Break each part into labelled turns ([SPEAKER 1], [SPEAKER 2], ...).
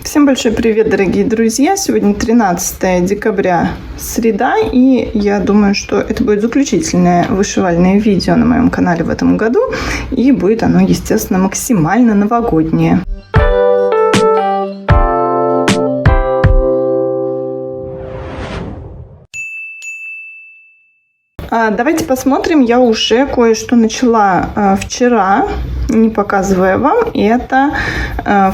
[SPEAKER 1] Всем большой привет, дорогие друзья! Сегодня 13 декабря, среда, и я думаю, что это будет заключительное вышивальное видео на моем канале в этом году, и будет оно, естественно, максимально новогоднее. Давайте посмотрим, я уже кое-что начала вчера, не показывая вам. Это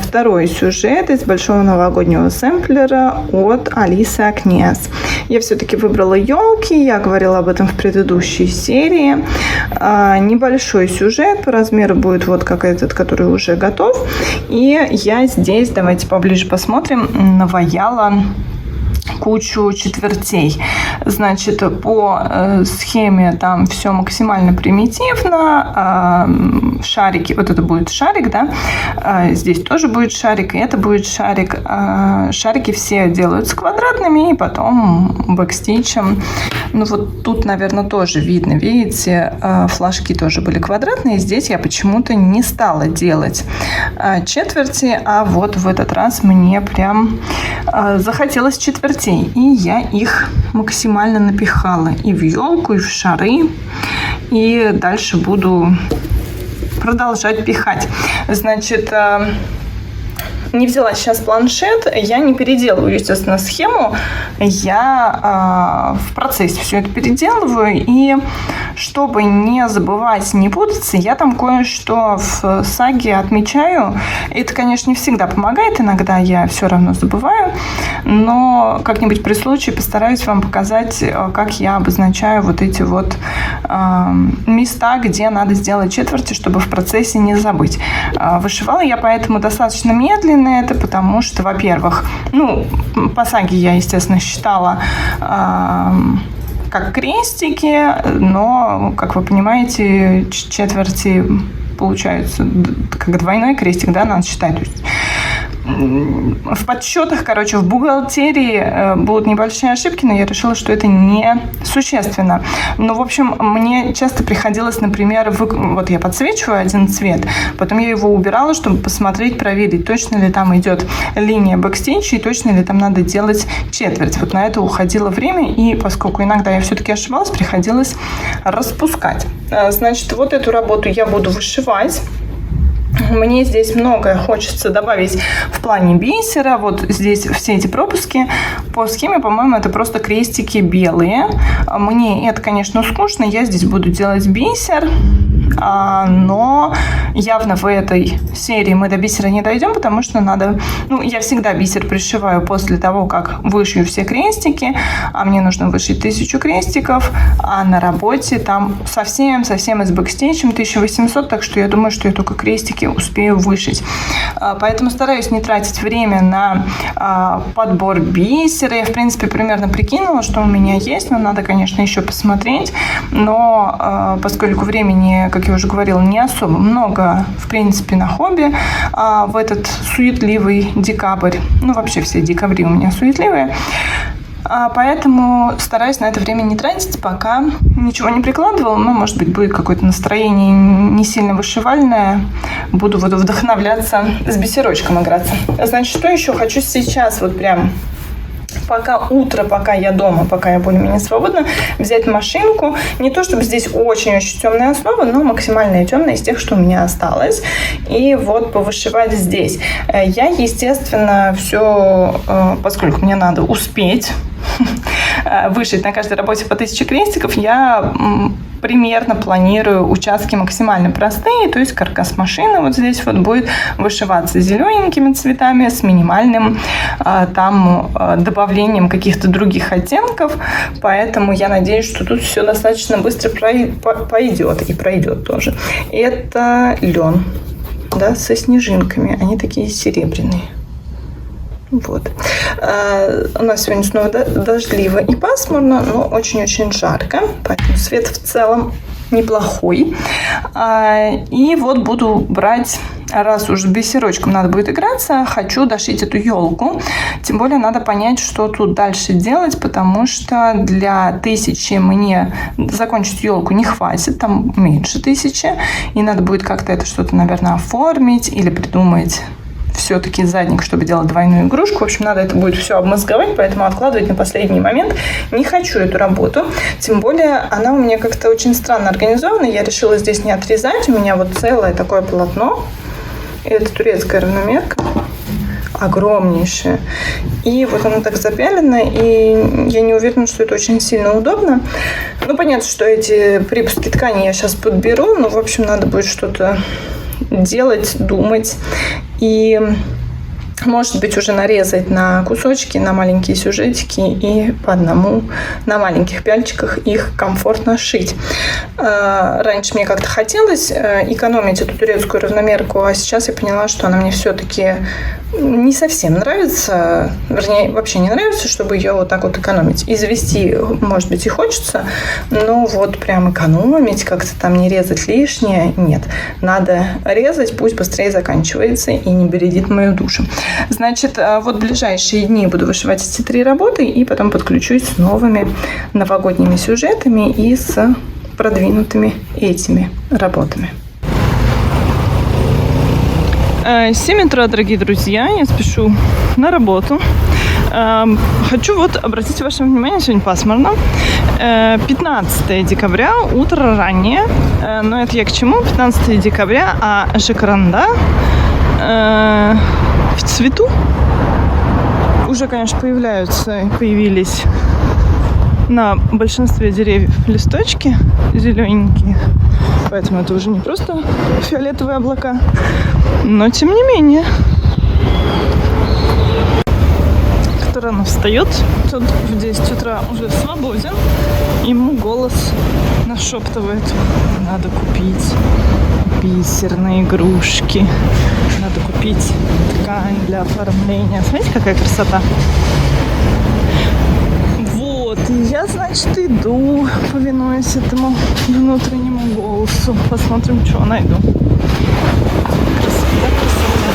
[SPEAKER 1] второй сюжет из большого новогоднего сэмплера от Алисы Акнес. Я все-таки выбрала елки, я говорила об этом в предыдущей серии. Небольшой сюжет, по размеру будет вот как этот, который уже готов. И я здесь, давайте поближе посмотрим, наваяла кучу четвертей. Значит, по схеме там все максимально примитивно. Шарики, вот это будет шарик, да, здесь тоже будет шарик, и это будет шарик. Шарики все делаются квадратными, и потом бэкстичем. Ну вот тут, наверное, тоже видно, видите, флажки тоже были квадратные. Здесь я почему-то не стала делать четверти, а вот в этот раз мне прям захотелось четвертей. И я их максимально напихала и в елку, и в шары. И дальше буду продолжать пихать. Значит, не взяла сейчас планшет, я не переделываю, естественно, схему. Я в процессе все это переделываю. И чтобы не забывать, не путаться, я там кое-что в саге отмечаю. Это, конечно, не всегда помогает, иногда я все равно забываю. Но как-нибудь при случае постараюсь вам показать, как я обозначаю вот эти вот места, где надо сделать четверти, чтобы в процессе не забыть. Вышивала я поэтому достаточно медленно. Это потому что, во-первых, по саге я, естественно, считала как крестики, но, как вы понимаете, четверти получаются как двойной крестик, да, надо считать. То есть в подсчетах, в бухгалтерии будут небольшие ошибки, но я решила, что это не существенно. Но, в общем, мне часто приходилось, например, вот я подсвечиваю один цвет, потом я его убирала, чтобы посмотреть, проверить, точно ли там идет линия бэкстича и точно ли там надо делать четверть. Вот на это уходило время, и поскольку иногда я все-таки ошибалась, приходилось распускать. Значит, вот эту работу я буду вышивать. Мне здесь многое хочется добавить в плане бисера. Вот здесь все эти пропуски. По схеме, по-моему, это просто крестики белые. Мне это, конечно, скучно. Я здесь буду делать бисер. Но явно в этой серии мы до бисера не дойдем, потому что надо... я всегда бисер пришиваю после того, как вышью все крестики. А мне нужно вышить 1000 крестиков. А на работе там совсем и с бэкстичем 1800. Так что я думаю, что я только крестики успею вышить. Поэтому стараюсь не тратить время на подбор бисера. Я, в принципе, примерно прикинула, что у меня есть. Но надо, конечно, еще посмотреть. Но поскольку времени, как я уже говорила, не особо много, в принципе, на хобби в этот суетливый декабрь. Вообще все декабри у меня суетливые. Поэтому стараюсь на это время не тратить, пока ничего не прикладывала. Может быть, будет какое-то настроение не сильно вышивальное. Буду вдохновляться, с бисерочком играться. Значит, что еще хочу сейчас, пока утро, пока я дома, пока я более-менее свободна, взять машинку. Не то, чтобы здесь очень-очень темная основа, но максимально темная из тех, что у меня осталось. И повышивать здесь. Я, естественно, все, поскольку мне надо успеть вышить на каждой работе по 1000 крестиков, я примерно планирую участки максимально простые, то есть каркас машины вот здесь будет вышиваться зелененькими цветами с минимальным добавлением каких-то других оттенков, поэтому я надеюсь, что тут все достаточно быстро пойдет и пройдет тоже. Это лен, да, со снежинками, они такие серебряные. У нас сегодня снова дождливо и пасмурно, но очень-очень жарко, поэтому свет в целом неплохой. И буду брать, раз уж бисерочком надо будет играться, хочу дошить эту елку. Тем более надо понять, что тут дальше делать, потому что для 1000 мне закончить елку не хватит, там меньше 1000, и надо будет как-то это что-то, наверное, оформить или придумать все-таки задник, чтобы делать двойную игрушку. В общем, надо это будет все обмозговать, поэтому откладывать на последний момент не хочу эту работу. Тем более, она у меня как-то очень странно организована. Я решила здесь не отрезать. У меня вот целое такое полотно. Это турецкая равномерка. Огромнейшее. И вот оно так запялено, и я не уверена, что это очень сильно удобно. Ну, понятно, что эти припуски ткани я сейчас подберу, но, в общем, надо будет что-то делать, думать. И, может быть, уже нарезать на кусочки, на маленькие сюжетики и по одному на маленьких пяльчиках их комфортно шить. Раньше мне как-то хотелось экономить эту турецкую равномерку, а сейчас я поняла, что она мне все-таки не совсем нравится, вернее, вообще не нравится, чтобы ее вот так вот экономить. И завести, может быть, и хочется, но вот прям экономить, как-то там не резать лишнее, нет. Надо резать, пусть быстрее заканчивается и не бередит мою душу. Значит, вот в ближайшие дни буду вышивать эти 3 работы и потом подключусь с новыми новогодними сюжетами и с продвинутыми этими работами. 7 утра, дорогие друзья, я спешу на работу. Хочу вот обратить ваше внимание, сегодня пасмурно. 15 декабря, утро раннее. Но это я к чему? 15 декабря, а жакаранда в цвету. Уже, конечно, появились на большинстве деревьев листочки зелененькие. Поэтому это уже не просто фиолетовые облака. Но тем не менее. Кто рано встает, тот в 10 утра уже свободен. Ему голос нашептывает: надо купить бисерные игрушки, надо купить ткань для оформления. Смотрите, какая красота. Вот, и я, значит, иду, повинуясь этому внутреннему голосу. Посмотрим, что найду. Красота, красота.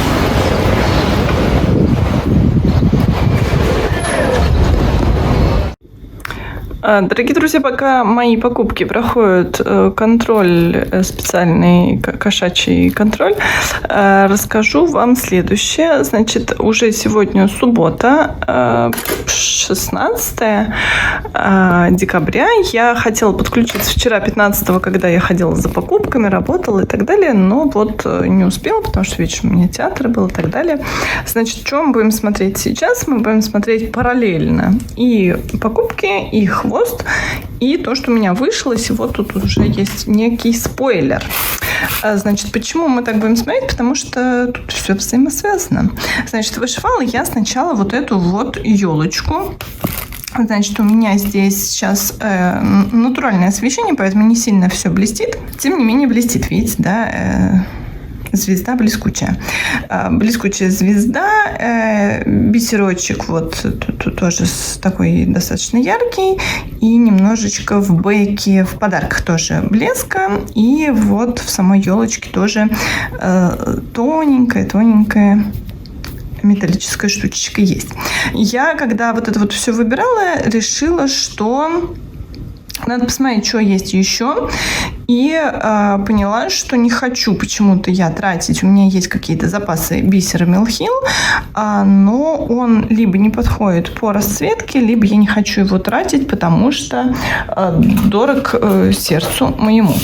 [SPEAKER 1] Дорогие друзья, пока мои покупки проходят контроль, специальный кошачий контроль, расскажу вам следующее. Значит, уже сегодня суббота, 16 декабря. Я хотела подключиться вчера, 15-го, когда я ходила за покупками, работала и так далее, но вот не успела, потому что вечером у меня театр был и так далее. Значит, что мы будем смотреть сейчас? Мы будем смотреть параллельно и покупки, и хвост, и то, что у меня вышло. Вот тут уже есть некий спойлер. Значит, почему мы так будем смотреть? Потому что тут все взаимосвязано. Значит, вышивала я сначала вот эту вот елочку. Значит, у меня здесь сейчас натуральное освещение, поэтому не сильно все блестит. Тем не менее блестит, видите, да? Звезда блескучая. Блескучая звезда, бисерочек вот тут тоже такой достаточно яркий, и немножечко в бэке, в подарках тоже блеска, и вот в самой елочке тоже тоненькая металлическая штучечка есть. Я, когда вот это вот все выбирала, решила, что надо посмотреть, что есть еще. И поняла, что не хочу почему-то я тратить. У меня есть какие-то запасы бисера Милхил, но он либо не подходит по расцветке, либо я не хочу его тратить, потому что дорог сердцу моему.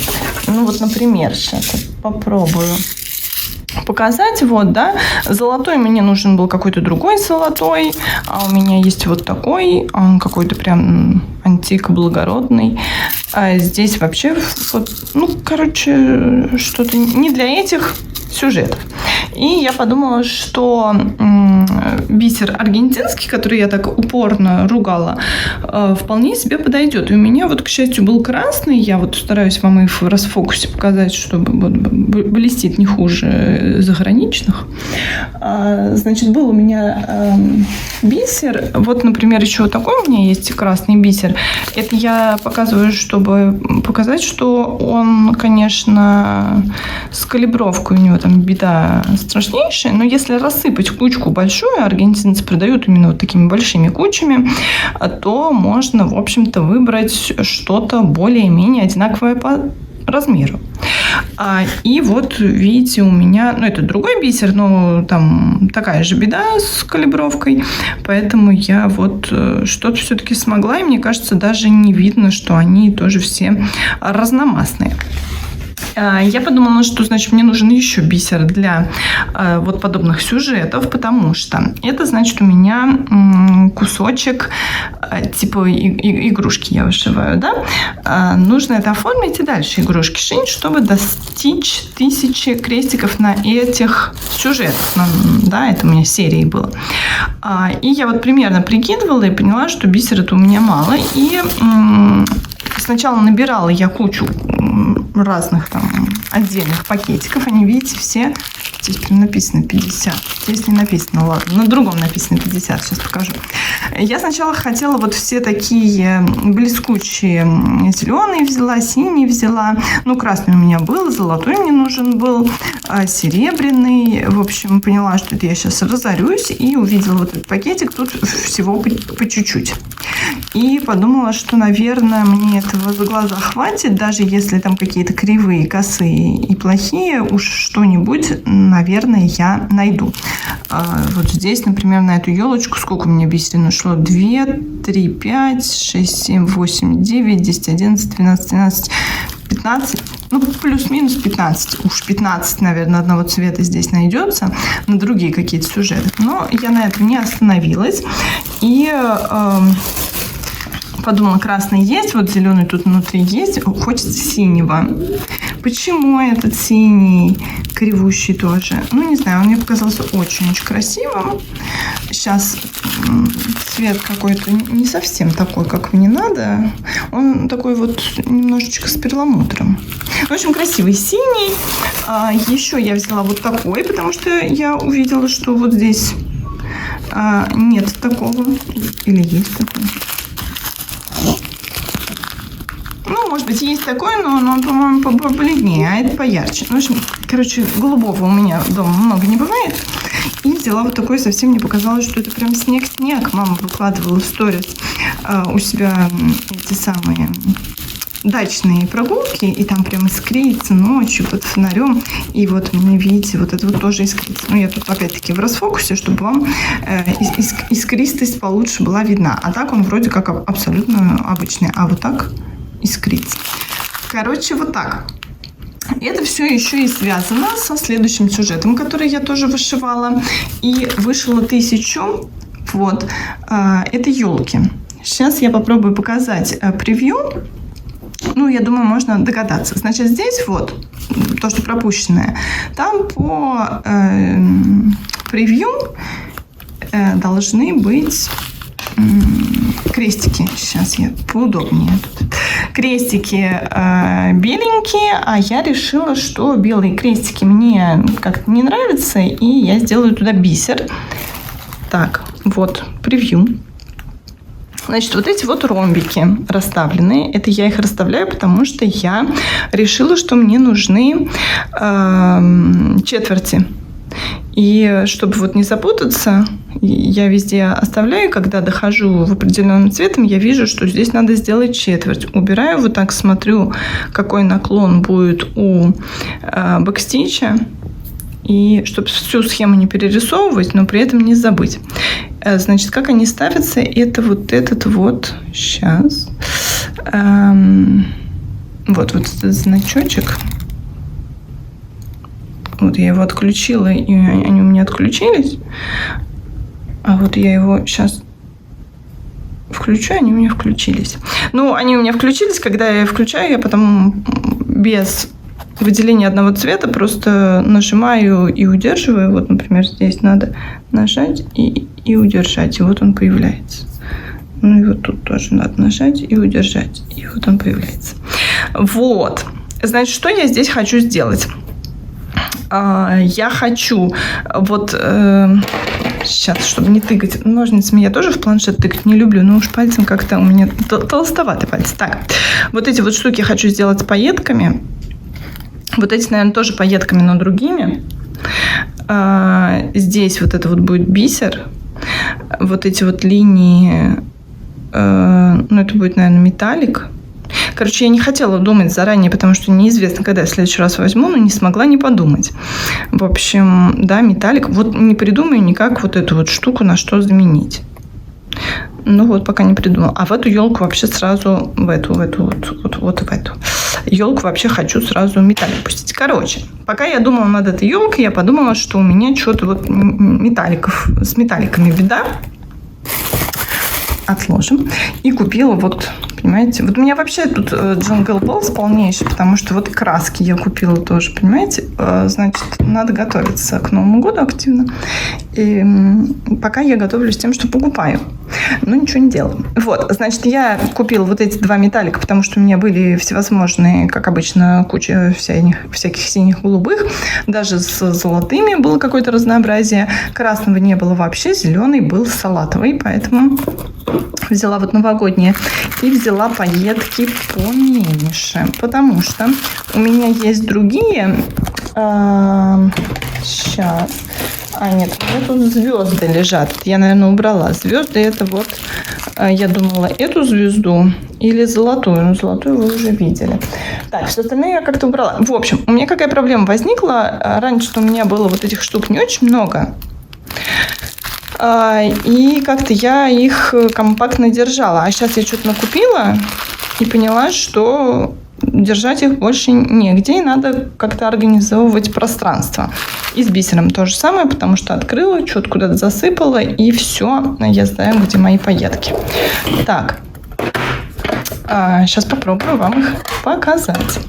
[SPEAKER 1] Ну вот, например, сейчас попробую показать. Вот, да, золотой мне нужен был какой-то другой золотой, а у меня есть вот такой, он какой-то прям антик благородный. А здесь вообще вот, ну, короче, что-то не для этих сюжетов. И я подумала, что бисер аргентинский, который я так упорно ругала, вполне себе подойдет. И у меня вот, к счастью, был красный. Я вот стараюсь вам и в расфокусе показать, чтобы блестит не хуже заграничных. Значит, был у меня бисер. Вот, например, еще вот такой у меня есть красный бисер. Это я показываю, чтобы показать, что он, конечно, с калибровкой у него там беда страшнейшая, но если рассыпать кучку большую, аргентинцы продают именно вот такими большими кучами, то можно, в общем-то, выбрать что-то более-менее одинаковое размеру. И вот, видите, у меня, это другой бисер, но там такая же беда с калибровкой, поэтому я вот что-то все-таки смогла, и мне кажется, даже не видно, что они тоже все разномастные. Я подумала, что, значит, мне нужен еще бисер для вот подобных сюжетов, потому что это, значит, у меня кусочек типа игрушки я вышиваю, да? Нужно это оформить и дальше игрушки шить, чтобы достичь 1000 крестиков на этих сюжетах. Да, это у меня серии было. И я вот примерно прикидывала и поняла, что бисера-то у меня мало. И сначала набирала я кучу разных там отдельных пакетиков. Они, видите, все... Здесь прям написано 50. Здесь не написано, ладно. На другом написано 50. Сейчас покажу. Я сначала хотела вот все такие блескучие. Зеленый взяла, синий взяла. Красный у меня был, золотой мне нужен был, серебряный. В общем, поняла, что это я сейчас разорюсь. И увидела вот этот пакетик. Тут всего по чуть-чуть. И подумала, что, наверное, мне этого за глаза хватит. Даже если там какие-то кривые, косые и плохие, уж что-нибудь, наверное, я найду. Вот здесь, например, на эту елочку сколько у меня бисерин ушло? 2, 3, 5, 6, 7, 8, 9, 10, 11, 12, 13, 15. Плюс-минус 15. Уж 15, наверное, одного цвета здесь найдется. На другие какие-то сюжеты. Но я на этом не остановилась. И... подумала, красный есть, вот зеленый тут внутри есть, хочется синего. Почему этот синий кривущий тоже? Не знаю, он мне показался очень-очень красивым. Сейчас цвет какой-то не совсем такой, как мне надо. Он такой вот немножечко с перламутром. В общем, красивый синий. Еще я взяла вот такой, потому что я увидела, что вот здесь нет такого. Или есть такой. Может быть, есть такой, но он, по-моему, побледнее, а это поярче. В общем, голубого у меня дома много не бывает. И взяла вот такой, совсем мне показалось, что это прям снег-снег. Мама выкладывала в сторис у себя эти самые дачные прогулки, и там прям искрится ночью под фонарем. И вот мне, видите, вот это вот тоже искрится. Я тут опять-таки в расфокусе, чтобы вам искристость получше была видна. А так он вроде как абсолютно обычный. А вот так искрится. Вот так. Это все еще и связано со следующим сюжетом, который я тоже вышивала. И вышила 1000 вот этой елки. Сейчас я попробую показать превью. Я думаю, можно догадаться. Значит, здесь вот то, что пропущенное. Там по превью должны быть крестики. Сейчас я поудобнее тут. Крестики беленькие, а я решила, что белые крестики мне как-то не нравятся, и я сделаю туда бисер. Так, вот превью. Значит, вот эти вот ромбики расставленные, это я их расставляю, потому что я решила, что мне нужны четверти. И чтобы вот не запутаться, я везде оставляю, когда дохожу в определенным цветом, я вижу, что здесь надо сделать четверть. Убираю, вот так смотрю, какой наклон будет у бэкстича, и чтобы всю схему не перерисовывать, но при этом не забыть. Значит, как они ставятся, это вот этот вот, сейчас, вот этот значочек. Вот я его отключила, и они у меня отключились. А вот я его сейчас включу, они у меня включились. Они у меня включились, когда я включаю, я потом без выделения одного цвета просто нажимаю и удерживаю. Вот, например, здесь надо нажать и удержать, и вот он появляется. И вот тут тоже надо нажать и удержать, и вот он появляется. Вот. Значит, что я здесь хочу сделать? Я хочу вот сейчас, чтобы не тыкать ножницами, я тоже в планшет тыкать не люблю, но уж пальцем как-то у меня толстоватый палец. Так, вот эти вот штуки я хочу сделать с пайетками. Вот эти, наверное, тоже пайетками, но другими. Здесь вот это вот будет бисер. Вот эти вот линии, это будет, наверное, металлик. Короче, я не хотела думать заранее, потому что неизвестно, когда я в следующий раз возьму, но не смогла не подумать. В общем, да, металлик. Вот не придумаю никак вот эту вот штуку на что заменить. Ну вот, пока не придумала. А в эту елку вообще сразу, в эту елку вообще хочу сразу металлик пустить. Короче, пока я думала над этой елкой, я подумала, что у меня что-то вот с металликами беда. Отложим. И купила вот, понимаете, вот у меня вообще тут Jingle Bells полнейший, потому что вот краски я купила тоже, понимаете. Значит, надо готовиться к Новому году активно. И пока я готовлюсь тем, что покупаю. Но ничего не делаю. Вот, значит, я купила вот эти 2 металлика, потому что у меня были всевозможные, как обычно, куча всяких синих, голубых. Даже с золотыми было какое-то разнообразие. Красного не было вообще, зеленый был салатовый, поэтому взяла вот новогодние. И взяла пайетки поменьше, потому что у меня есть другие. Сейчас. Нет, у меня тут звезды лежат. Я, наверное, убрала. Звезды это вот, я думала, эту звезду или золотую. Ну, золотую вы уже видели. Так, все остальное я как-то убрала. В общем, у меня какая проблема возникла. Раньше у меня было вот этих штук не очень много. И как-то я их компактно держала. А сейчас я что-то накупила и поняла, что держать их больше негде, и надо как-то организовывать пространство. И с бисером то же самое, потому что открыла, что-то куда-то засыпала, и все, я знаю, где мои пайетки. Так, сейчас попробую вам их показать.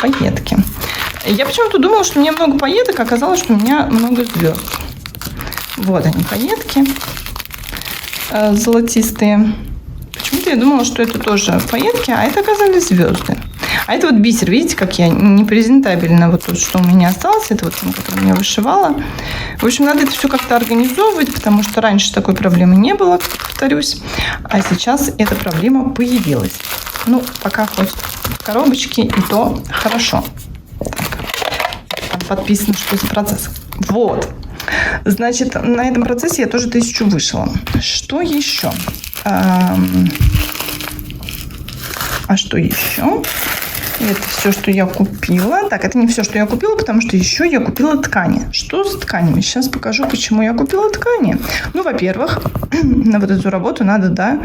[SPEAKER 1] Пайетки. Я почему-то думала, что у меня много пайеток, а оказалось, что у меня много звезд. Вот они, пайетки золотистые. Почему-то я думала, что это тоже пайетки, а это оказались звезды. А это вот бисер, видите, как я непрезентабельно вот тут, что у меня осталось, это вот он, который я вышивала. В общем, надо это все как-то организовывать, потому что раньше такой проблемы не было, повторюсь, а сейчас эта проблема появилась. Ну, пока хоть в коробочке, и то хорошо. Там подписано, что за процесс. Вот. Значит, на этом процессе я тоже 1000 вышила. Что еще? А что еще? Это все, что я купила. Так, это не все, что я купила, потому что еще я купила ткани. Что с тканями? Сейчас покажу, почему я купила ткани. Ну, во-первых, на вот эту работу надо, да,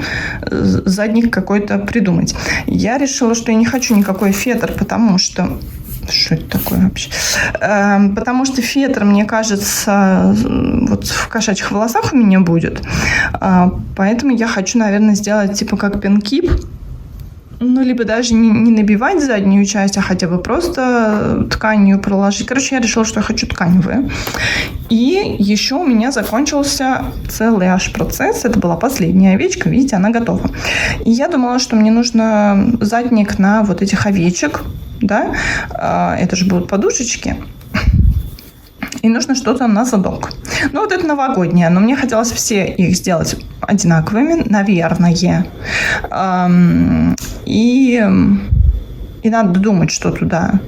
[SPEAKER 1] задник какой-то придумать. Я решила, что я не хочу никакой фетр, потому что... Что это такое вообще? Потому что фетр, мне кажется, вот в кошачьих волосах у меня будет. Поэтому я хочу, наверное, сделать типа как пинкип. Ну, либо даже не набивать заднюю часть, а хотя бы просто тканью проложить. Короче, я решила, что я хочу тканевые. И еще у меня закончился целый аж процесс. Это была последняя овечка. Видите, она готова. И я думала, что мне нужно задник на вот этих овечек. Да? Это же будут подушечки. И нужно что-то на задок. Ну, вот это новогоднее. Но мне хотелось все их сделать одинаковыми, наверное. И надо думать, что туда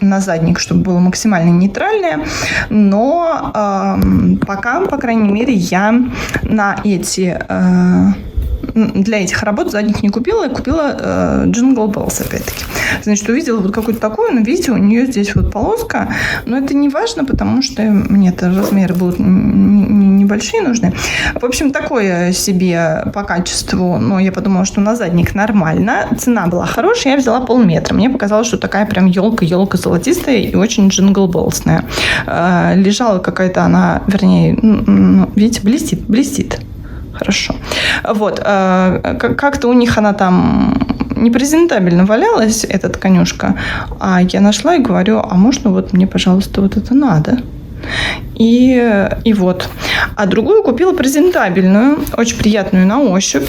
[SPEAKER 1] на задник, чтобы было максимально нейтральное. Но пока, по крайней мере, я на эти... для этих работ задник не купила, я купила Jingle Bells опять-таки. Значит, увидела вот какую-то такую, но видите, у нее здесь вот полоска, но это не важно, потому что мне-то размеры будут небольшие нужны. В общем, такое себе по качеству, но я подумала, что на задник нормально, цена была хорошая, я взяла полметра. Мне показалось, что такая прям елка золотистая и очень Jingle Bellsная. Лежала какая-то она, вернее, видите, блестит. Хорошо. Вот. Как-то у них она там непрезентабельно валялась, эта тканюшка. А я нашла и говорю, а можно вот мне, пожалуйста, вот это надо? И вот. А другую купила презентабельную, очень приятную на ощупь.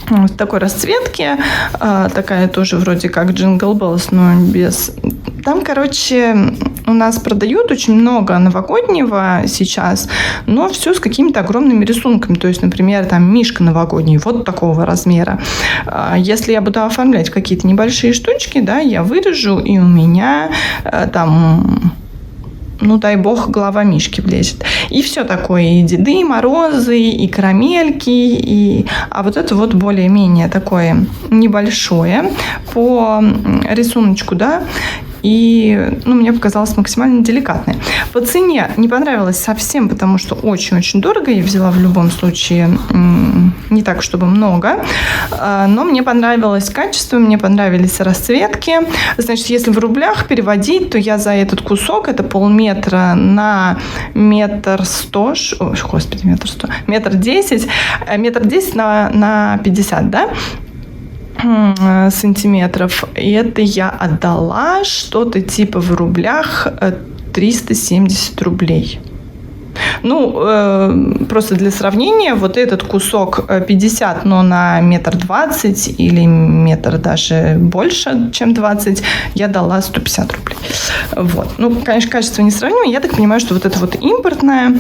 [SPEAKER 1] В такой расцветке. Такая тоже вроде как Jingle Bells, но без... Там, короче, у нас продают очень много новогоднего сейчас, но все с какими-то огромными рисунками. То есть, например, там мишка новогодний, вот такого размера. Если я буду оформлять какие-то небольшие штучки, да, я вырежу, и у меня там... ну, дай бог, голова Мишки влезет. И все такое, и Деды Морозы, и карамельки, а вот это вот более-менее такое небольшое по рисуночку, да, и, ну, мне показалось максимально деликатное. По цене не понравилось совсем, потому что очень-очень дорого. Я взяла в любом случае не так, чтобы много. Но мне понравилось качество, мне понравились расцветки. Значит, если в рублях переводить, то я за этот кусок, это полметра на 1,100 м, господи, 1,100 м, 1,10 м, 1,10 м на 50, да? Сантиметров. И это я отдала что-то типа в рублях 370 рублей. Ну, просто для сравнения, вот этот кусок 50, но на 1,20 м или метр даже больше, чем 20, я дала 150 рублей. Вот. Ну, конечно, качество несравнимо. Я так понимаю, что вот это вот импортное.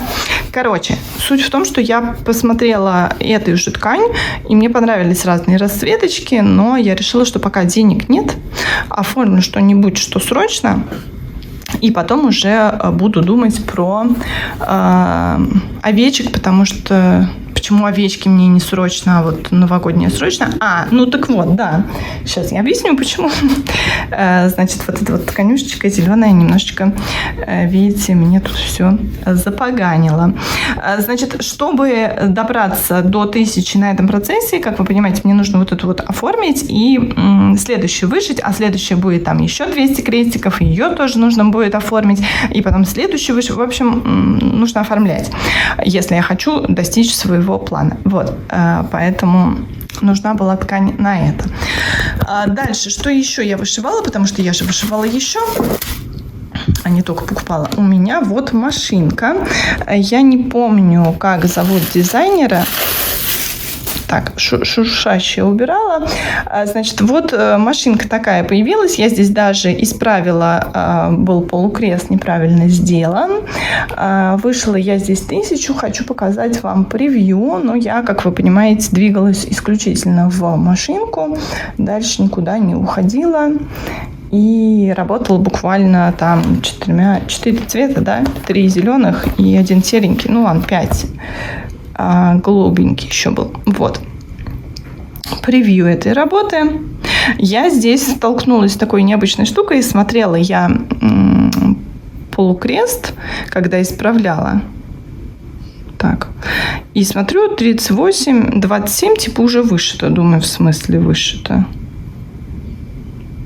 [SPEAKER 1] Короче, суть в том, что я посмотрела эту же ткань, и мне понравились разные расцветочки, но я решила, что пока денег нет, оформлю что-нибудь, что срочно, и потом уже буду думать про овечек, потому что... Почему овечки мне не срочно, а вот новогодние срочно? Ну так вот, да. Сейчас я объясню, почему. Значит, вот эта вот тканюшечка зеленая немножечко, видите, мне тут все запоганило. Значит, чтобы добраться до 1000 на этом процессе, как вы понимаете, мне нужно вот это вот оформить и следующую вышить, а следующая будет там еще 200 крестиков, и ее тоже нужно будет оформить, и потом следующую вышить. В общем, нужно оформлять, если я хочу достичь своего плана. Вот, поэтому нужна была ткань на это. Дальше, что еще я вышивала, потому что я же вышивала еще, а не только покупала. У меня вот машинка. Я не помню, как зовут дизайнера. Так, шуршащее убирала. Значит, вот машинка такая появилась. Я здесь даже исправила, был полукрест неправильно сделан. Вышла я здесь 1000. Хочу показать вам превью. Но я, как вы понимаете, двигалась исключительно в машинку. Дальше никуда не уходила. И работала буквально там 4 цвета, да? 3 зеленых и 1 серенький. Ну ладно, 5. Голубенький еще был. Вот. Превью этой работы. Я здесь столкнулась с такой необычной штукой. Смотрела я полукрест, когда исправляла. Так. И смотрю, 38, 27, типа уже вышито. Думаю, в смысле вышито.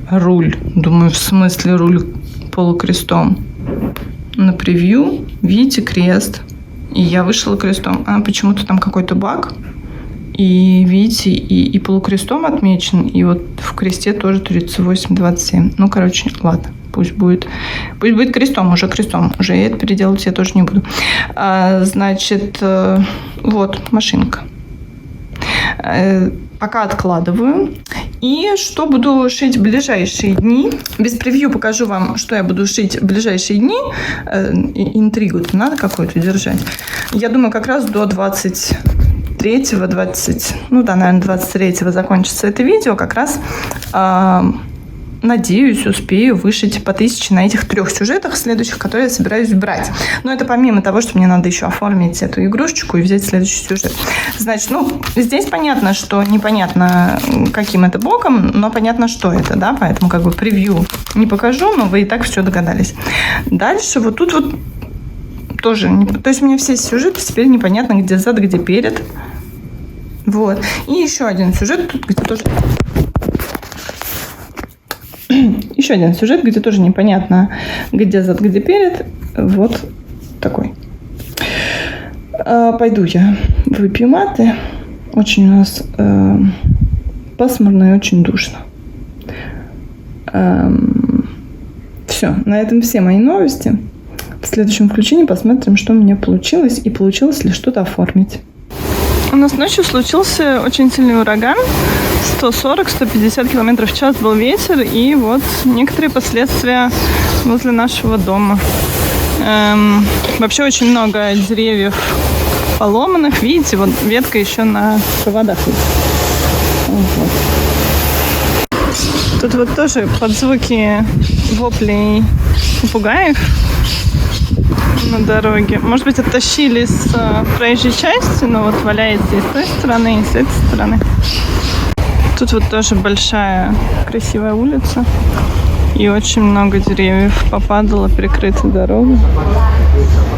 [SPEAKER 1] Руль. Думаю, в смысле руль полукрестом. На превью, видите, крест. И я вышила крестом. Почему-то там какой-то баг. И видите, и полукрестом отмечен. И вот в кресте тоже 38-27. Ну, короче, ладно. Пусть будет крестом. Уже я это переделать я тоже не буду. Значит, вот машинка. Пока откладываю. И что буду шить в ближайшие дни. Без превью покажу вам, что я буду шить в ближайшие дни. Интригу-то надо какую-то держать. Я думаю, как раз до 23-го, наверное, 23-го закончится это видео. Как раз, надеюсь, успею вышить по 1000 на этих 3 сюжетах следующих, которые я собираюсь брать. Но это помимо того, что мне надо еще оформить эту игрушечку и взять следующий сюжет. Значит, здесь понятно, что непонятно, каким это боком, но понятно, что это, да, поэтому как бы превью не покажу, но вы и так все догадались. Дальше вот тут вот тоже, то есть у меня все сюжеты теперь непонятно, где зад, где перед. Вот. И еще один сюжет, тут где тоже... Еще один сюжет, где тоже непонятно, где зад, где перед. Вот такой. Пойду я выпью маты. Очень у нас пасмурно и очень душно. Все, на этом все мои новости. В следующем включении посмотрим, что у меня получилось и получилось ли что-то оформить. У нас ночью случился очень сильный ураган. 140-150 км в час был ветер. И вот некоторые последствия возле нашего дома. Вообще очень много деревьев поломанных. Видите, вот ветка еще на проводах. Вот. Тут вот тоже под звуки воплей попугаев на дороге. Может быть, оттащили с проезжей части, но вот валяется и с той стороны, и с этой стороны. Тут вот тоже большая красивая улица. И очень много деревьев попадало, прикрыта дорога.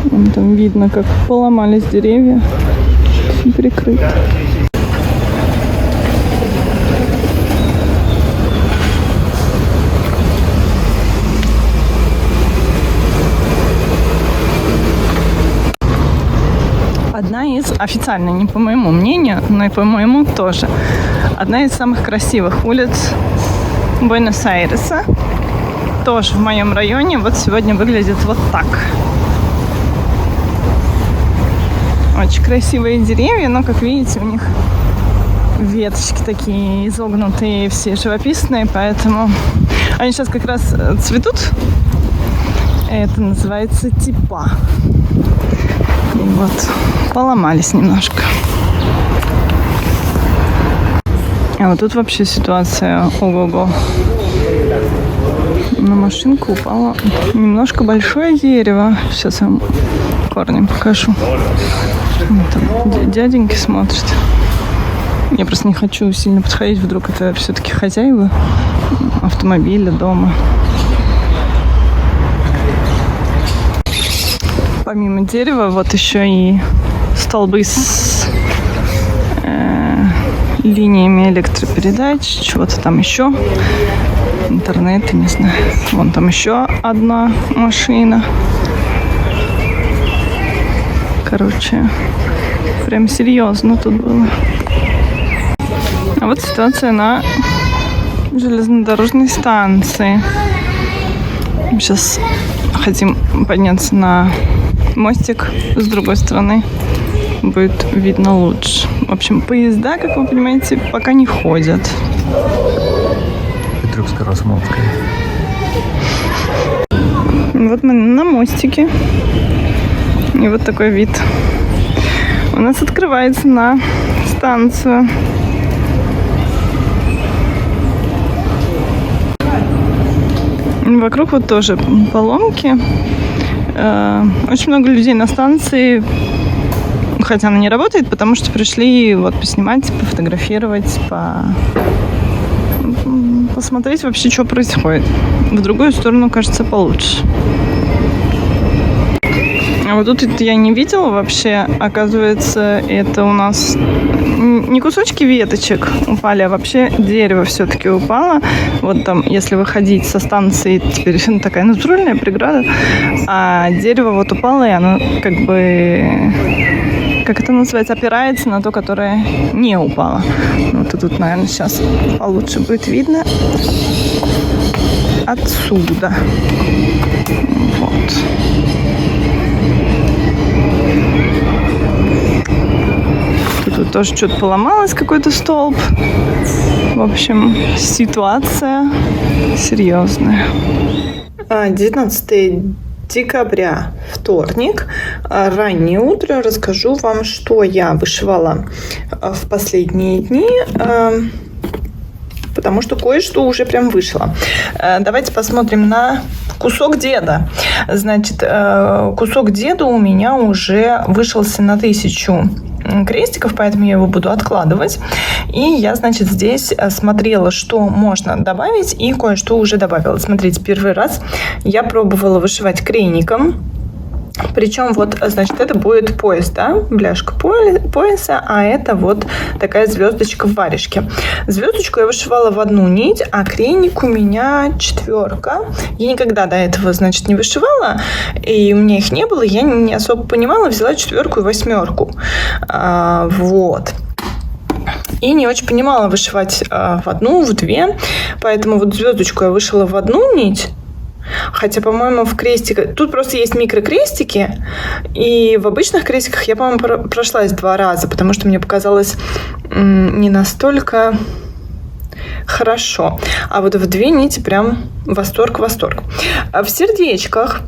[SPEAKER 1] Вон там видно, как поломались деревья. Прикрыто. Одна из, официально, не по моему мнению, но и по моему тоже, одна из самых красивых улиц Буэнос-Айреса. Тоже в моем районе. Вот сегодня выглядит вот так. Очень красивые деревья, но, как видите, у них веточки такие изогнутые, все живописные, поэтому они сейчас как раз цветут. Это называется типа. И вот, поломались немножко. А вот тут вообще ситуация ого-го. На машинку упало немножко большое дерево. Сейчас я вам корнем покажу. Там дяденьки смотрят. Я просто не хочу сильно подходить, вдруг это все-таки хозяева автомобиля, дома. Помимо дерева, вот еще и столбы с линиями электропередач, чего-то там еще. Интернет, не знаю. Вон там еще одна машина. Короче, прям серьезно тут было. А вот ситуация на железнодорожной станции. Сейчас хотим подняться на мостик с другой стороны. Будет видно лучше. В общем, поезда, как вы понимаете, пока не ходят.
[SPEAKER 2] Петровско-Росмовская.
[SPEAKER 1] Вот мы на мостике. И вот такой вид у нас открывается на станцию. Вокруг вот тоже поломки. Очень много людей на станции, хотя она не работает, потому что пришли вот поснимать, пофотографировать, посмотреть вообще, что происходит. В другую сторону, кажется, получше. А вот тут я не видела вообще. Оказывается, это у нас не кусочки веточек упали, а вообще дерево все-таки упало. Вот там, если выходить со станции, теперь такая натуральная преграда, а дерево вот упало, и оно как бы, как это называется, опирается на то, которое не упало. Вот и тут, наверное, сейчас получше будет видно отсюда. Вот. Тут тоже что-то поломалось, какой-то столб. В общем, ситуация серьезная. 19 декабря, вторник, раннее утро. Расскажу вам, что я вышивала в последние дни, потому что кое-что уже прям вышло. Давайте посмотрим на кусок деда. Значит, кусок деда у меня уже вышелся на 1000 крестиков, поэтому я его буду откладывать. И я, значит, здесь смотрела, что можно добавить, и кое-что уже добавила. Смотрите, первый раз я пробовала вышивать крейником. Причем вот, значит, это будет пояс, да, бляшка пояса, а это вот такая звездочка в варежке. Звездочку я вышивала в одну нить, а крейник у меня 4. Я никогда до этого, значит, не вышивала, и у меня их не было, я не особо понимала, взяла 4 и 8. Вот. И не очень понимала вышивать в одну, в 2, поэтому вот звездочку я вышила в одну нить. Хотя, по-моему, в крестиках... Тут просто есть микрокрестики, и в обычных крестиках я, по-моему, прошлась 2 раза, потому что мне показалось не настолько хорошо. А вот в 2 нити прям восторг-восторг. А в сердечках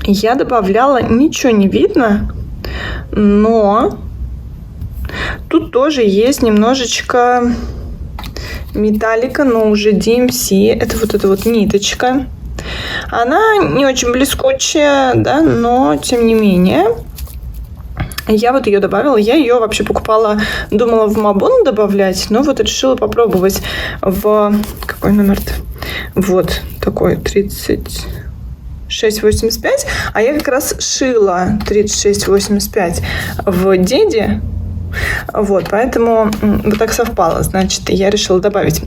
[SPEAKER 1] я добавляла, ничего не видно, но тут тоже есть немножечко металлика, но уже DMC. Это вот эта вот ниточка. Она не очень блескучая, да, но тем не менее. Я вот ее добавила. Я ее вообще покупала, думала в Мабон добавлять, но вот решила попробовать в... Какой номер-то? Вот такой 36,85. А я как раз шила 36,85 в Деде. Вот, поэтому вот так совпало. Значит, я решила добавить.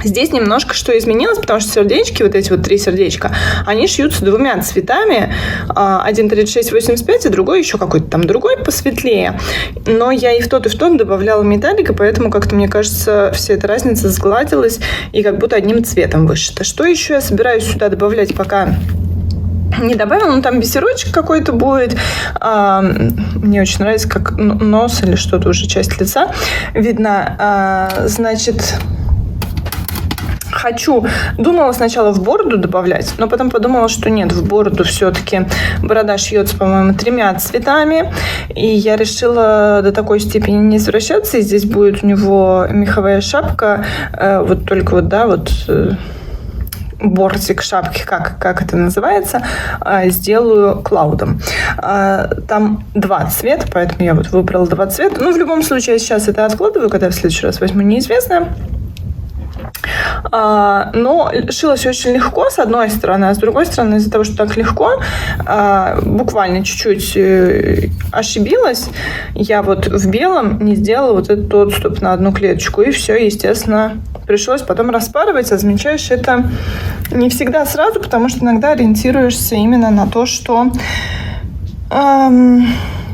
[SPEAKER 1] Здесь немножко что изменилось, потому что сердечки, вот эти вот 3 сердечка, они шьются 2 цветами. Один 36,85, а другой еще какой-то там другой посветлее. Но я и в тот добавляла металлика, поэтому как-то, мне кажется, вся эта разница сгладилась и как будто одним цветом вышито. Что еще я собираюсь сюда добавлять, пока не добавила, но там бисерочек какой-то будет. Мне очень нравится, как нос или что-то уже, часть лица видно. Значит... Думала сначала в бороду добавлять, но потом подумала, что нет, в бороду все-таки борода шьется, по-моему, 3 цветами. И я решила до такой степени не извращаться. И здесь будет у него меховая шапка. Вот только вот, да, вот... бортик шапки, как это называется, сделаю клаудом. Там 2 цвета, поэтому я вот выбрала 2 цвета. Ну, в любом случае, я сейчас это откладываю, когда в следующий раз возьму, неизвестно. Но шилось очень легко, с одной стороны, а с другой стороны, из-за того, что так легко, буквально чуть-чуть ошибилась. Я вот в белом не сделала вот этот отступ на 1 клеточку, и все, естественно, пришлось потом распарывать. А замечаешь это не всегда сразу, потому что иногда ориентируешься именно на то, что...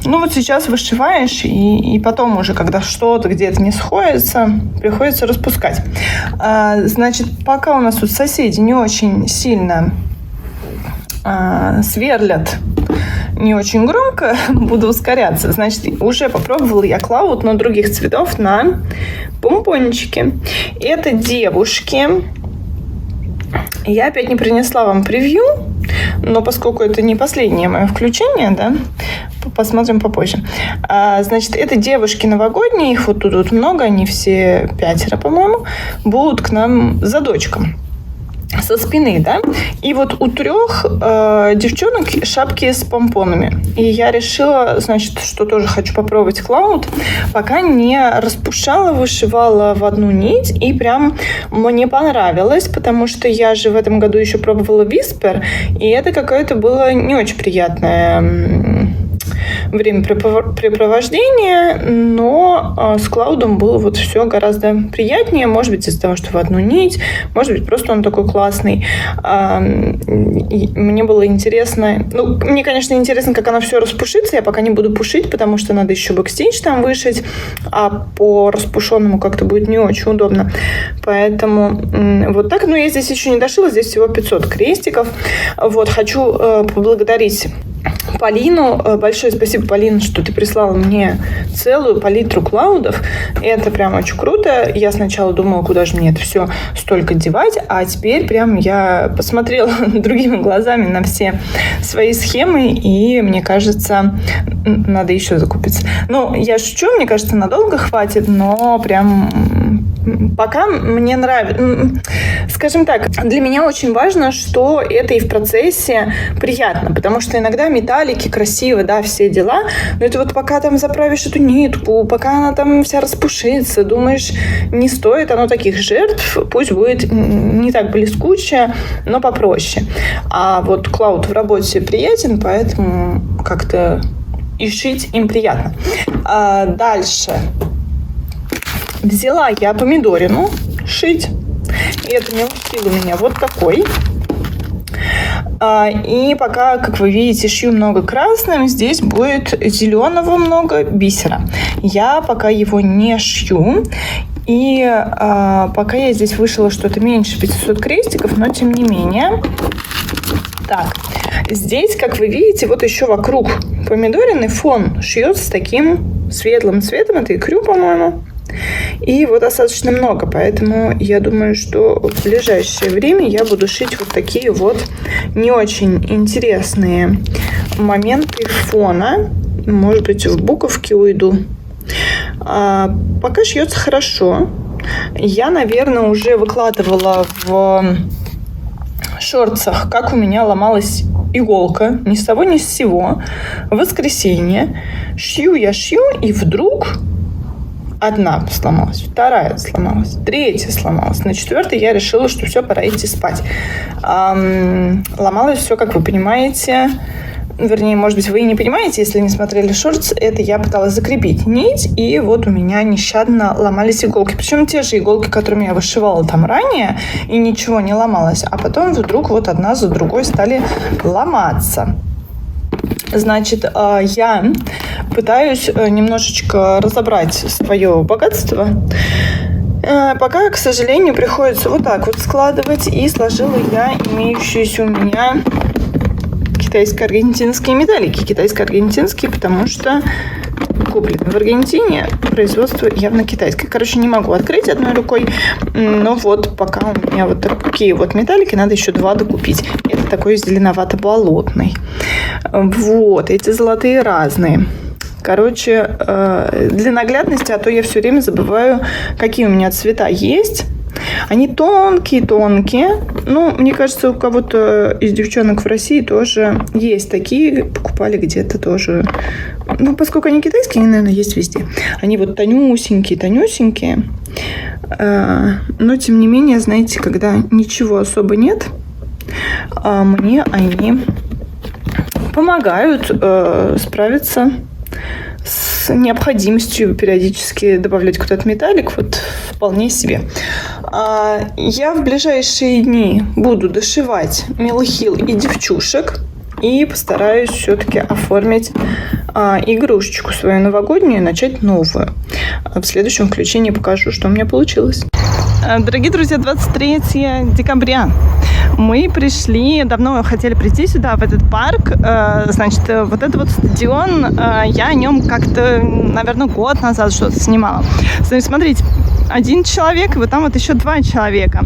[SPEAKER 1] Ну вот сейчас вышиваешь, и потом уже, когда что-то где-то не сходится, приходится распускать. Значит, пока у нас тут соседи не очень сильно сверлят, не очень громко, буду ускоряться. Значит, уже попробовала я клауд, но других цветов на помпончике. Это девушки. Я опять не принесла вам превью, но поскольку это не последнее мое включение, да, посмотрим попозже. Значит, это девушки новогодние, их вот тут вот много, они все 5, по-моему, будут к нам за дочком. Со спины, да, и вот у 3 девчонок шапки с помпонами. И я решила, значит, что тоже хочу попробовать клауд, пока не распушала, вышивала в 1 нить, и прям мне понравилось, потому что я же в этом году еще пробовала Whisper, и это какое-то было не очень приятное времяпрепровождение, но с клаудом было вот все гораздо приятнее. Может быть, из-за того, что в 1 нить, может быть, просто он такой классный. Мне было интересно... Ну, мне, конечно, интересно, как оно все распушится. Я пока не буду пушить, потому что надо еще бэкстич там вышить, а по распушенному как-то будет не очень удобно. Поэтому вот так. Но я здесь еще не дошила, здесь всего 500 крестиков. Вот, хочу поблагодарить Полину. Большое спасибо, Полина, что ты прислала мне целую палитру клаудов. Это прям очень круто. Я сначала думала, куда же мне это все столько девать, а теперь прям я посмотрела другими глазами на все свои схемы, и мне кажется, надо еще закупиться. Ну, я шучу, мне кажется, надолго хватит, но прям пока мне нравится. Скажем так, для меня очень важно, что это и в процессе приятно, потому что иногда металлики красиво, да, все дела, но это вот пока там заправишь эту нитку, пока она там вся распушится, думаешь, не стоит оно таких жертв, пусть будет не так блескуче, но попроще. А вот клауд в работе приятен, поэтому как-то и шить им приятно. Дальше. Взяла я помидорину шить. И это мелкий у меня вот такой. И пока, как вы видите, шью много красным, здесь будет зеленого много, бисера. Я пока его не шью. И пока я здесь вышила что-то меньше 500 крестиков, но тем не менее. Так, здесь, как вы видите, вот еще вокруг помидорины фон шьется таким светлым цветом. Это икрю, по-моему. И вот достаточно много, поэтому я думаю, что в ближайшее время я буду шить вот такие вот не очень интересные моменты фона. Может быть, в буковки уйду. Пока шьется хорошо. Я, наверное, уже выкладывала в шортсах, как у меня ломалась иголка, ни с того ни с сего. В воскресенье шью, и вдруг одна сломалась, вторая сломалась, третья сломалась. На четвертой я решила, что все, пора идти спать. Ломалось все, как вы понимаете. Вернее, может быть, вы и не понимаете, если не смотрели шортс, это я пыталась закрепить нить, и вот у меня нещадно ломались иголки. Причем те же иголки, которыми я вышивала там ранее, и ничего не ломалось. А потом вдруг вот одна за другой стали ломаться. Значит, я пытаюсь немножечко разобрать свое богатство. Пока, к сожалению, приходится вот так вот складывать. И сложила я имеющиеся у меня китайско-аргентинские металлики. Китайско-аргентинские, потому что куплены в Аргентине, производство явно китайское. Короче, не могу открыть одной рукой, но вот пока у меня вот такие вот металлики, надо еще 2 докупить. Это такой зеленовато-болотный. Вот, эти золотые разные. Короче, для наглядности, а то я все время забываю, какие у меня цвета есть. Они тонкие. Ну, мне кажется, у кого-то из девчонок в России тоже есть такие. Покупали где-то тоже. Ну, поскольку они китайские, они, наверное, есть везде. Они вот тонюсенькие. Но, тем не менее, знаете, когда ничего особо нет, мне они помогают справиться с необходимостью периодически добавлять куда-то металлик, вот вполне себе. Я в ближайшие дни буду дошивать мелхил и девчушек и постараюсь все-таки оформить игрушечку свою новогоднюю и начать новую. В следующем включении покажу, что у меня получилось. Дорогие друзья, 23 декабря. Мы пришли, давно хотели прийти сюда, в этот парк. Значит, вот этот вот стадион, я о нем как-то, наверное, год назад что-то снимала. Значит, смотрите, 1 человек, и вот там вот еще 2 человека.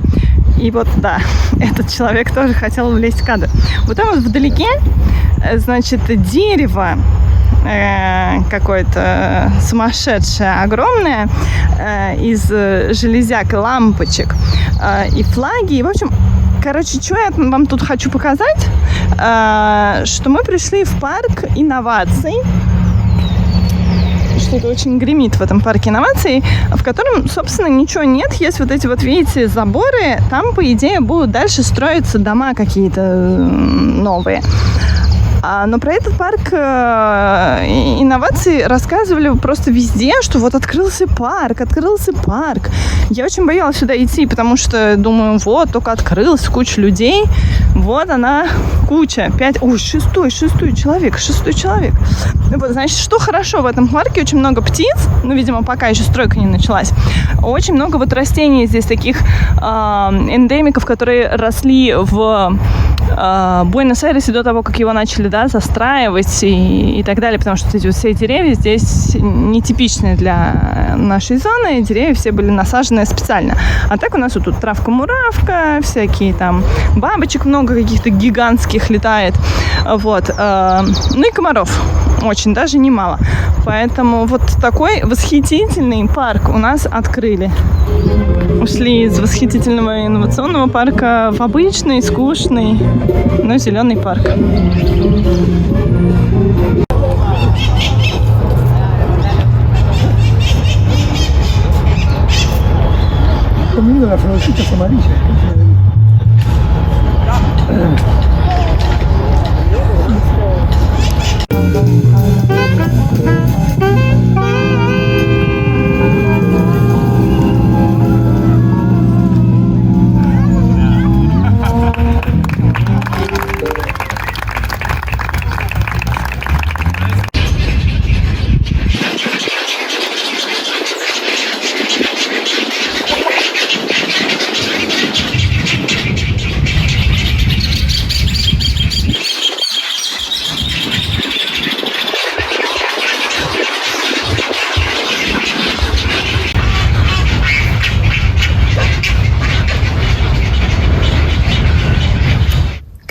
[SPEAKER 1] И вот, да, этот человек тоже хотел влезть в кадр. Вот там вот вдалеке, значит, дерево какое-то сумасшедшее, огромное, из железяк и лампочек, и флаги, и, в общем, короче, что я вам тут хочу показать, что мы пришли в парк инноваций. Что-то очень гремит в этом парке инноваций, в котором, собственно, ничего нет. Есть вот эти вот, видите, заборы. Там, по идее, будут дальше строиться дома какие-то новые. Но про этот парк инноваций рассказывали просто везде, что вот открылся парк. Я очень боялась сюда идти, потому что думаю, вот, только открылся, куча людей. Вот она, куча. 6 человек. Вот, значит, что хорошо в этом парке? Очень много птиц. Ну, видимо, пока еще стройка не началась. Очень много вот растений здесь, таких эндемиков, которые росли в Буэнос-Айресе до того, как его начали, да, застраивать и так далее, потому что эти вот все деревья здесь нетипичные для нашей зоны, деревья все были насажены специально. А так у нас вот тут травка-муравка, всякие там бабочек много каких-то гигантских летает, вот, ну и комаров очень, даже немало. Поэтому вот такой восхитительный парк у нас открыли. Ушли из восхитительного инновационного парка в обычный, скучный, но зеленый парк.
[SPEAKER 2] Conmigo las florecitas amarillas.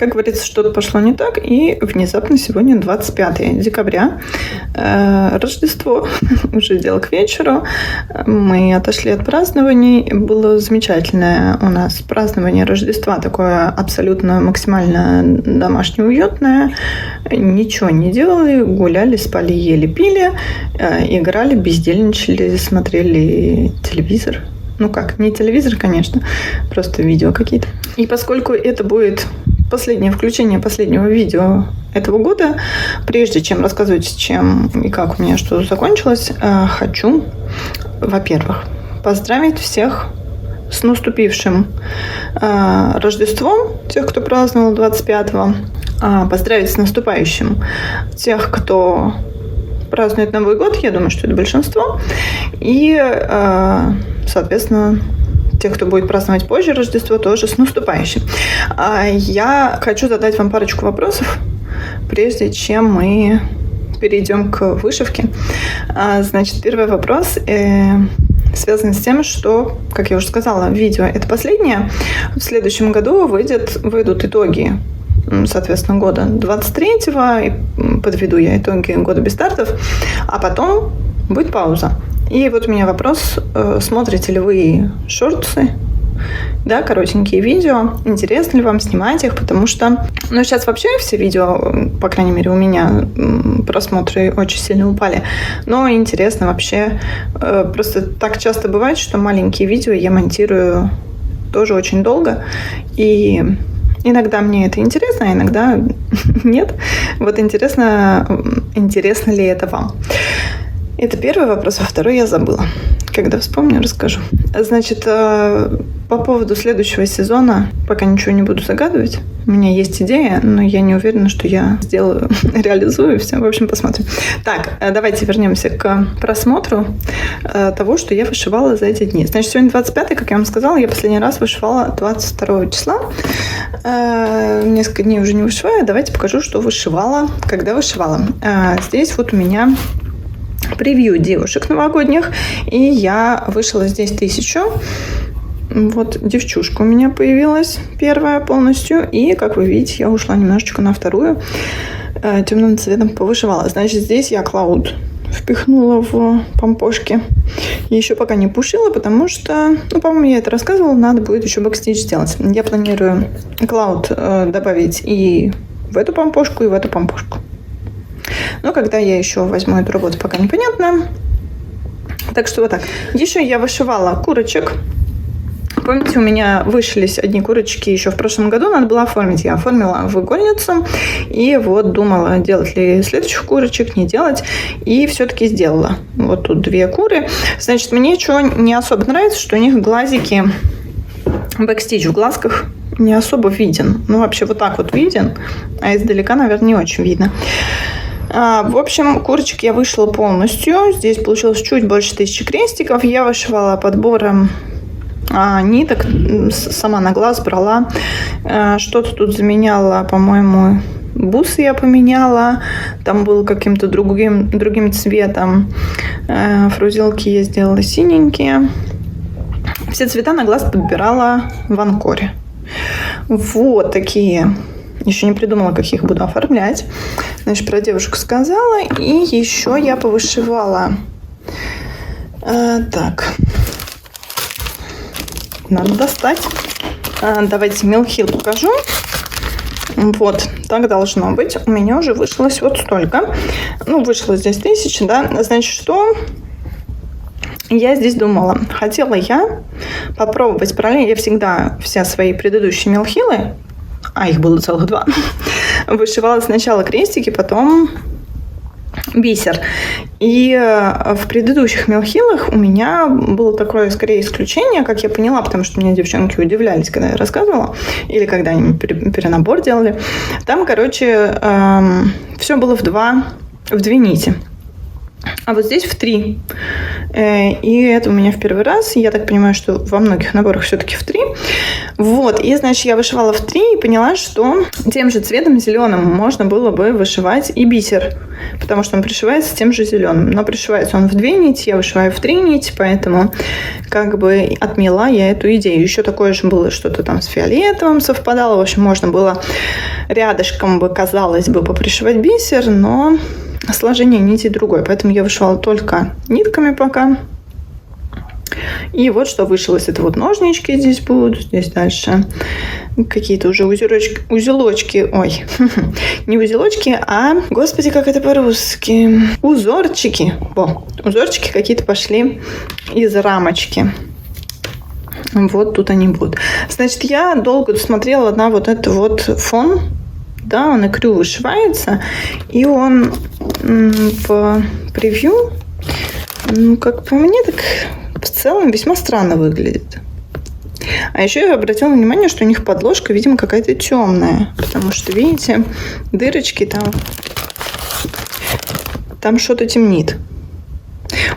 [SPEAKER 1] как говорится, что-то пошло не так, и внезапно сегодня 25 декабря, Рождество, уже дело к вечеру. Мы отошли от празднований. Было замечательное у нас празднование Рождества, такое абсолютно максимально домашнее, уютное. Ничего не делали, гуляли, спали, ели, пили, играли, бездельничали, смотрели телевизор. Ну как, не телевизор, конечно, просто видео какие-то. И поскольку это будет последнее включение последнего видео этого года, прежде чем рассказывать, чем и как у меня что закончилось, хочу, во-первых, поздравить всех с наступившим Рождеством, тех, кто праздновал 25-го, поздравить с наступающим тех, кто празднует Новый год, я думаю, что это большинство, и, соответственно, тех, кто будет праздновать позже Рождество, тоже с наступающим. Я хочу задать вам парочку вопросов, прежде чем мы перейдем к вышивке. Значит, первый вопрос связан с тем, что, как я уже сказала, видео это последнее. В следующем году выйдут итоги, соответственно, года 23-го, и подведу я итоги года без стартов, а потом будет пауза. И вот у меня вопрос, смотрите ли вы шортсы, да, коротенькие видео, интересно ли вам снимать их, потому что, сейчас вообще все видео, по крайней мере, у меня просмотры очень сильно упали, но интересно вообще, просто так часто бывает, что маленькие видео я монтирую тоже очень долго, и иногда мне это интересно, а иногда нет. Вот интересно ли это вам? Это первый вопрос, а второй я забыла. Когда вспомню, расскажу. Значит, по поводу следующего сезона, пока ничего не буду загадывать. У меня есть идея, но я не уверена, что я сделаю, реализую все. В общем, посмотрим. Так, давайте вернемся к просмотру того, что я вышивала за эти дни. Значит, сегодня 25-й, как я вам сказала, я последний раз вышивала 22 числа. Несколько дней уже не вышиваю. Давайте покажу, что вышивала, когда вышивала. Здесь вот у меня превью девушек новогодних, и я вышила здесь 1000. Вот девчушка у меня появилась первая полностью, и, как вы видите, я ушла немножечко на вторую, темным цветом повышивала. Значит, здесь я Клауд впихнула в помпошки. Еще пока не пушила, потому что, по-моему, я это рассказывала, надо будет еще бэкстич сделать. Я планирую Клауд добавить и в эту помпошку, и в эту помпошку. Но когда я еще возьму эту работу, пока непонятно. Так что вот так. Еще я вышивала курочек. Помните, у меня вышились одни курочки еще в прошлом году, надо было оформить. Я оформила в игольницу и вот думала, делать ли следующих курочек, не делать. И все-таки сделала. Вот тут 2 куры. Значит, мне что не особо нравится, что у них глазики, бэкстич в глазках не особо виден. Вообще вот так вот виден, а издалека, наверное, не очень видно. В общем, курочек я вышила полностью. Здесь получилось чуть больше 1000 крестиков. Я вышивала подбором ниток, сама на глаз брала. Что-то тут заменяла, по-моему, бусы я поменяла. Там был каким-то другим цветом. Фрузелки я сделала синенькие. Все цвета на глаз подбирала в Анкоре. Вот такие. Еще не придумала, как их буду оформлять. Значит, про девушку сказала. И еще я повышивала. Так. Надо достать. Давайте мелхил покажу. Вот, так должно быть. У меня уже вышлось вот столько. Вышло здесь 1000, да. Значит, что я здесь думала? Хотела я попробовать параллельно. Я всегда все свои предыдущие мелхилы, а их было целых 2, вышивала сначала крестики, потом бисер. И в предыдущих мелхилах у меня было такое, скорее, исключение, как я поняла, потому что меня девчонки удивлялись, когда я рассказывала, или когда они перенабор делали. Там, короче, все было в 2 нити. А вот здесь в 3. И это у меня в первый раз. Я так понимаю, что во многих наборах все-таки в 3. Вот. И, значит, я вышивала в 3 и поняла, что тем же цветом зеленым можно было бы вышивать и бисер, потому что он пришивается тем же зеленым. Но пришивается он в 2 нити, я вышиваю в 3 нити, поэтому как бы отмела я эту идею. Еще такое же было, что-то там с фиолетовым совпадало. В общем, можно было рядышком бы, казалось бы, попришивать бисер, но сложение нитей другое. Поэтому я вышивала только нитками пока. И вот что вышилось. Это вот ножнички здесь будут. Здесь дальше какие-то уже узелочки. Ой, не узелочки, а, господи, как это по-русски? Узорчики. Во, узорчики какие-то пошли из рамочки. Вот тут они будут. Значит, я долго смотрела на вот этот вот фон. Да, он икрю вышивается. И он в превью, как по мне, так в целом весьма странно выглядит. А еще я обратила внимание, что у них подложка, видимо, какая-то темная. Потому что, видите, дырочки там что-то темнит.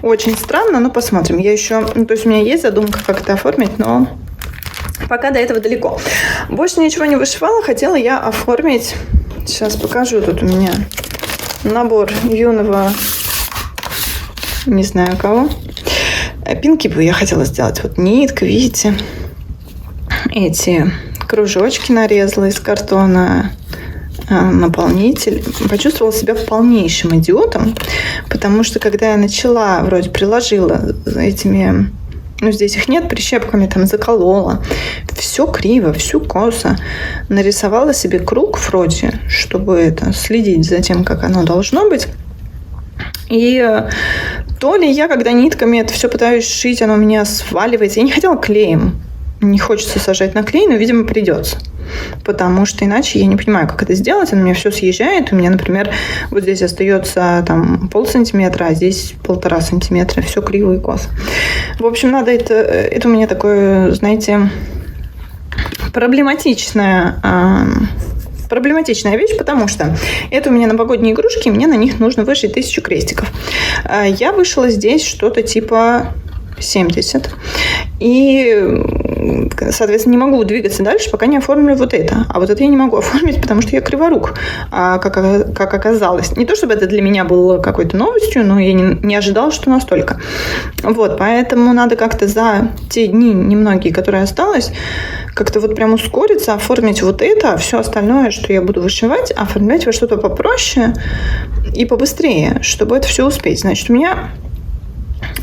[SPEAKER 1] Очень странно, но посмотрим. Я еще, то есть у меня есть задумка, как это оформить, но пока до этого далеко. Больше ничего не вышивала. Хотела я оформить. Сейчас покажу. Тут у меня набор юного, не знаю кого. Пинкипы я хотела сделать. Вот нитка, видите. Эти кружочки нарезала из картона. Наполнитель. Почувствовала себя полнейшим идиотом, потому что когда я начала, вроде приложила этими, здесь их нет, прищепками там заколола, все криво, всю косо, нарисовала себе круг вроде, чтобы следить за тем, как оно должно быть. И то ли я, когда нитками это все пытаюсь шить, оно у меня сваливается. Я не хотела клеем. Не хочется сажать на клей, но, видимо, придется. Потому что иначе я не понимаю, как это сделать. Оно у меня все съезжает. У меня, например, вот здесь остается там 0,5 сантиметра, а здесь 1,5 сантиметра. Все криво и косо. В общем, надо это у меня такое, знаете, проблематичная вещь, потому что это у меня новогодние игрушки, и мне на них нужно вышить 1000 крестиков. Я вышила здесь что-то типа 70. И, соответственно, не могу двигаться дальше, пока не оформлю вот это. А вот это я не могу оформить, потому что я криворук, как оказалось. Не то, чтобы это для меня было какой-то новостью, но я не ожидала, что настолько. Вот, поэтому надо как-то за те дни немногие, которые осталось, как-то вот прям ускориться, оформить вот это, а все остальное, что я буду вышивать, оформлять во что-то попроще и побыстрее, чтобы это все успеть. Значит, у меня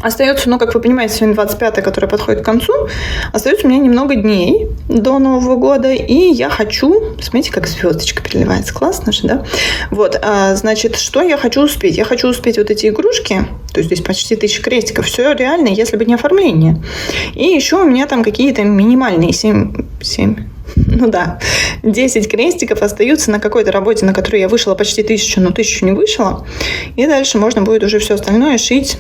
[SPEAKER 1] остается, как вы понимаете, сегодня 25-е, которое подходит к концу, остается у меня немного дней до Нового года, и я хочу, смотрите, как звездочка переливается, классно же, да? Вот, значит, что я хочу успеть? Я хочу успеть вот эти игрушки, то есть здесь почти 1000 крестиков, все реально, если бы не оформление. И еще у меня там какие-то минимальные 10 крестиков остаются на какой-то работе, на которой я вышила почти 1000, но 1000 не вышила, и дальше можно будет уже все остальное шить.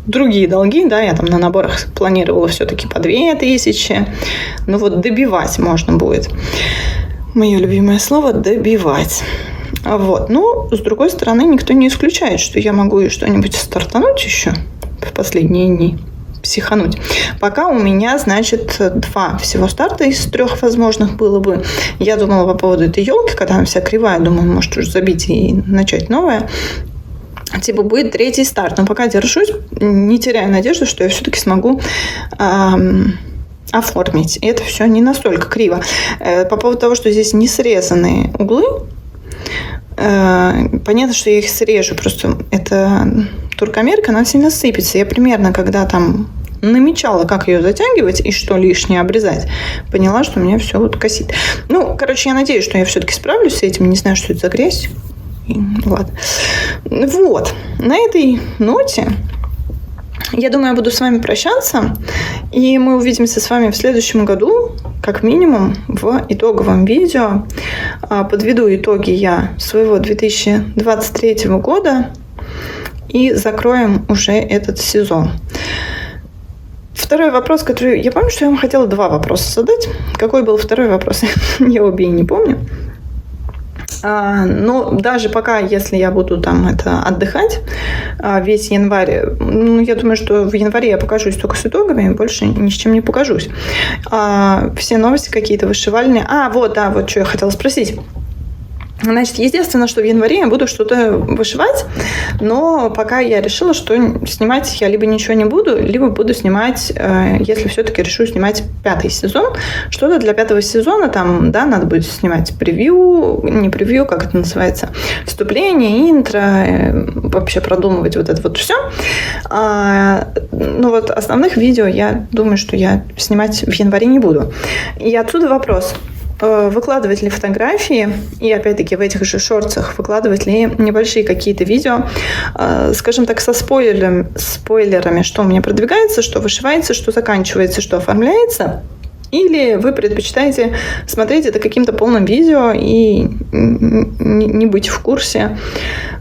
[SPEAKER 1] Другие долги, да, я там на наборах планировала все-таки по 2000. Добивать можно будет. Мое любимое слово – добивать. Вот. С другой стороны, никто не исключает, что я могу и что-нибудь стартануть еще в последние дни, психануть. Пока у меня, значит, 2 всего старта из 3 возможных было бы. Я думала по поводу этой елки, когда она вся кривая, думаю, может уже забить и начать новое. Будет 3-й старт. Но пока держусь, не теряю надежду, что я все-таки смогу оформить. И это все не настолько криво. По поводу того, что здесь не срезанные углы, понятно, что я их срежу. Просто эта туркомерка, она сильно сыпется. Я примерно, когда там намечала, как ее затягивать и что лишнее обрезать, поняла, что у меня все косит. Я надеюсь, что я все-таки справлюсь с этим. Не знаю, что это за грязь. Ладно. Вот. На этой ноте я думаю, я буду с вами прощаться. И мы увидимся с вами в следующем году, как минимум, в итоговом видео. Подведу итоги я своего 2023 года и закроем уже этот сезон. Второй вопрос, который... Я помню, что я вам хотела 2 вопроса задать. Какой был второй вопрос? Я обе и не помню. Но даже пока, если я буду там отдыхать весь январь, я думаю, что в январе я покажусь только с итогами, больше ни с чем не покажусь. Все новости какие-то вышивальные. Вот что я хотела спросить. Значит, естественно, что в январе я буду что-то вышивать, но пока я решила, что снимать я либо ничего не буду, либо буду снимать, если все-таки решу снимать 5-й сезон. Что-то для 5-го сезона, там, да, надо будет снимать превью, не превью, как это называется, вступление, интро, вообще продумывать вот это вот все. Ну вот основных видео я думаю, что я снимать в январе не буду. И отсюда вопрос. Выкладывать ли фотографии и, опять-таки, в этих же шортсах выкладывать ли небольшие какие-то видео, скажем так, со спойлерами, что у меня продвигается, что вышивается, что заканчивается, что оформляется, или вы предпочитаете смотреть это каким-то полным видео и не быть в курсе.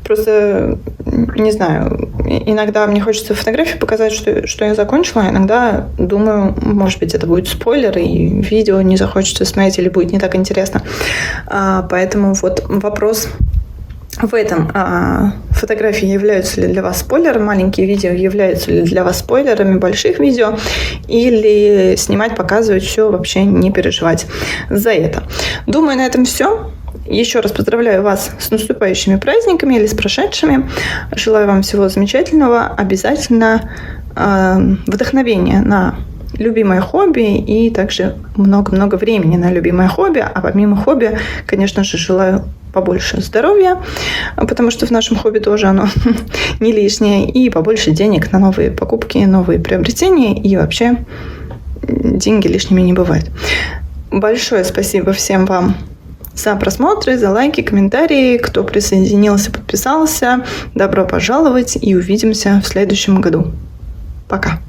[SPEAKER 1] Просто, не знаю, иногда мне хочется фотографии показать, что я закончила, а иногда думаю, может быть, это будет спойлер, и видео не захочется смотреть или будет не так интересно. Поэтому вот вопрос в этом. Фотографии являются ли для вас спойлером, маленькие видео являются ли для вас спойлерами больших видео, или снимать, показывать все, вообще не переживать за это. Думаю, на этом все. Еще раз поздравляю вас с наступающими праздниками или с прошедшими. Желаю вам всего замечательного. Обязательно вдохновения на любимое хобби и также много-много времени на любимое хобби. А помимо хобби, конечно же, желаю побольше здоровья, потому что в нашем хобби тоже оно не лишнее, и побольше денег на новые покупки, новые приобретения, и вообще деньги лишними не бывают. Большое спасибо всем вам за просмотры, за лайки, комментарии. Кто присоединился, подписался, добро пожаловать, и увидимся в следующем году. Пока!